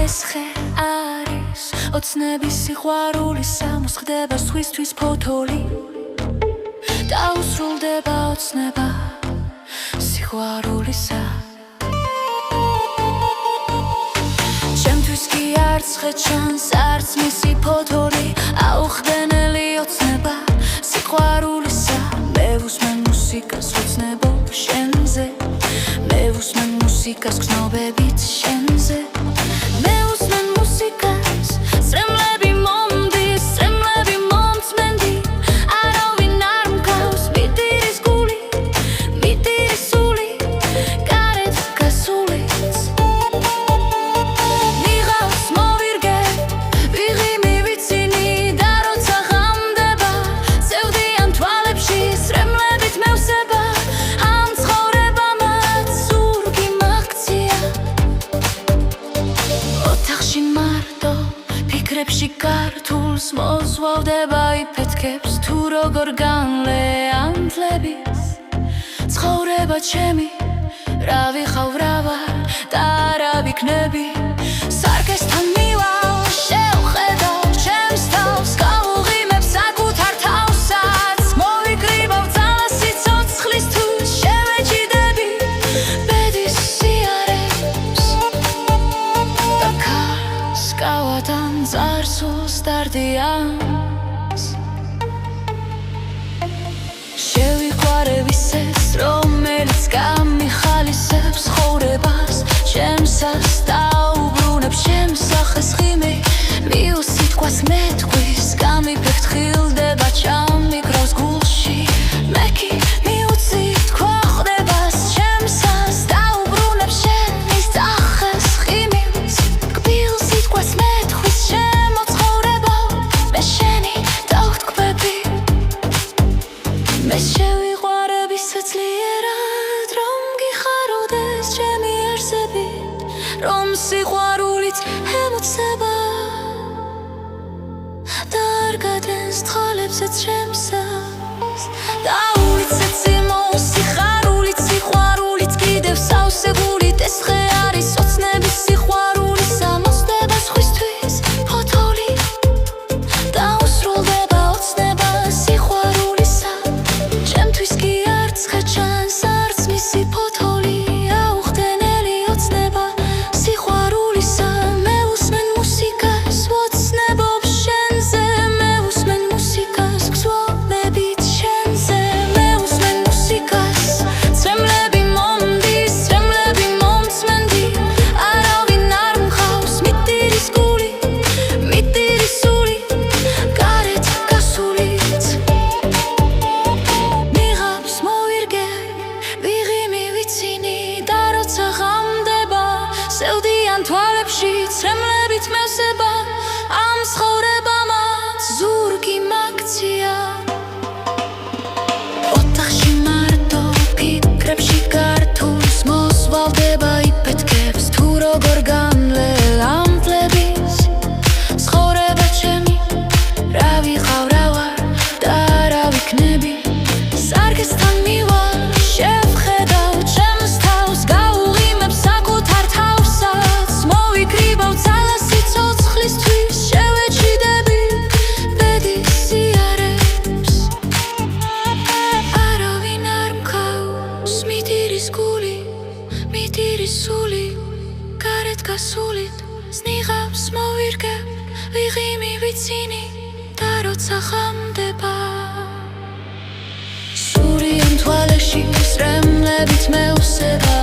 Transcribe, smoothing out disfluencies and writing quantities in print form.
ხე არის ოცნების სიყვარულის ამოსხდება სხვისთვის ფოთოლი დაუსრულდება ოცნება სიყვარულისა ჩემთვის კი არც ხე ჩანს არც მისი ფოთოლი აუხდენელი ოცნება სიყვარულისა მე ვუსმენ მუსიკას ოცნებობ შენზე მე ვუსმენ მუსიკას გრძნობებით შენზე მე ვუსმენ მუსიკას სრემლები მომდის სრემლები მომწმენდი არავინ არ მგავს მიტირის გული მიტირის სული გარეთ გასულიც ნიღავს მოვირგებ ვიღიმი ვიცინი და როცა ღამდება ზევდიან თვალებში სრემლებით მევსება ამ ცხოვრებამაც ზურგი მაქცია ოთახში მარტო ფიქრებში ქართულს მozვავდება იფეთქებს თუ როგორ განლეანთლების ცხოვრება ჩემი რა ვიხავ რა ვარ და რა ვიქნები სარკესთან მივალ შევხედავ ჩემს თავს გავუღიმებ საკუთარ თავსაც მოვიკრიბავ ძალას სიცოცხლისთვის შევეჭიდები ბედის სიარებს და ქარს გავატან წარსულს დარდიანს შევიყვარებ ისეს რომელიც გამიხალისებს ცხოვრებას ჩემსას დაუბრუნებ ჩემს სახეს ხიმი მიუსიტყვას მეთქვის გამიფეხთხილდება ჩამიკრავს გულში მე კი მიუცი თქვა ხდებას ჩემსას დაუბრუნებ შენის სახეს ხიმის კბილ სიტყვას მეთქვის ჩემო ცხოვრება მე შენი დავთქმები მე შევიყვარებ ისე ძლიერად რომ გიხაროდეს ჩემი არსები რომ სიყვარულიც ემოცება და არ გადენს თვალებზეც ჩემსას დაუვიცეთ სიმოს სიხარულით სიყვარულით კიდევ სავსებულით ეს ხე არის ოცნების სიყვარულის ამოსდება სხვისთვის ფოთოლი დაუსრულდება ოცნება სიყვარულისა ჩემთვის კი არც ხე ჩანს არც მისი ფოთოლი აუხდენელი ოცნება სიყვარულისა მე ვუსმენ მუსიკას ვოცნებობ შენზე მე ვუსმენ მუსიკას გრძნობებით შენზე მე ვუსმენ მუსიკას სრემლები მომდის სრემლები მომწმენდი არავინ არ მყავს მიტირის გული მიტირის სული გარეთ გასულიც ნიღავს მოვირგებ ვიღიმი ვიცინი და როცა ღამდება ზევდიან თვალებში სრემლებით მევსება ამ ცხოვრებამაც ზურგი მაქცია ოთახში მარტო ფიქრებში ქართულს მozვალდება იფეთქებს თუ როგორ განლეანთლების ცხოვრება ჩემი რა ვიხავ რა ვარ და რა ვიქნები სარკესთან მივალ შევხედავ ჩემს თავს გავუღიმებ საკუთარ თავსაც მოვიკრიბავ ძალას სიცოცხლისთვის შევეჭიდები ბედის სიარებს არავინ არ მქავს მიტირის გული მიტირის სული გარეთ გასულით ნიღავს მოვირგებ ვიღიმი ვიცინი და როცა ღამდება სურიან თვალებში სრემლებით მევსება